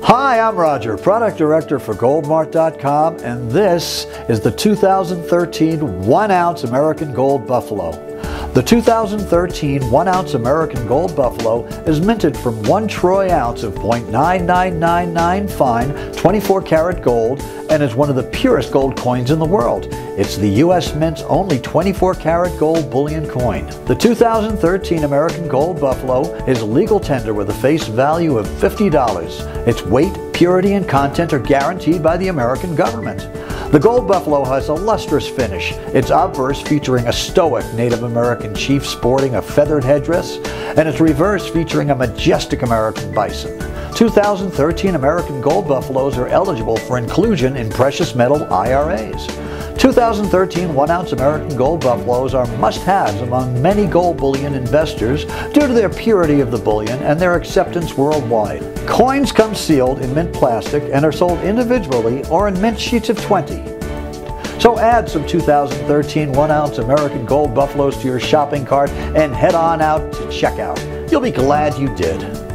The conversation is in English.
Hi, I'm Roger, Product Director for Goldmart.com, and this is the 2013 1-ounce American Gold Buffalo. The 2013 1-ounce American Gold Buffalo is minted from 1 troy ounce of .9999 fine 24-karat gold and is one of the purest gold coins in the world. It's the U.S. Mint's only 24-karat gold bullion coin. The 2013 American Gold Buffalo is legal tender with a face value of $50. Its weight, purity, and content are guaranteed by the American government. The Gold Buffalo has a lustrous finish, its obverse featuring a stoic Native American chief sporting a feathered headdress, and its reverse featuring a majestic American bison. 2013 American Gold Buffaloes are eligible for inclusion in precious metal IRAs. 2013 1-ounce American Gold Buffaloes are must-haves among many gold bullion investors due to their purity of the bullion and their acceptance worldwide. Coins come sealed in mint plastic and are sold individually or in mint sheets of 20. So add some 2013 1-ounce American Gold Buffaloes to your shopping cart and head on out to checkout. You'll be glad you did.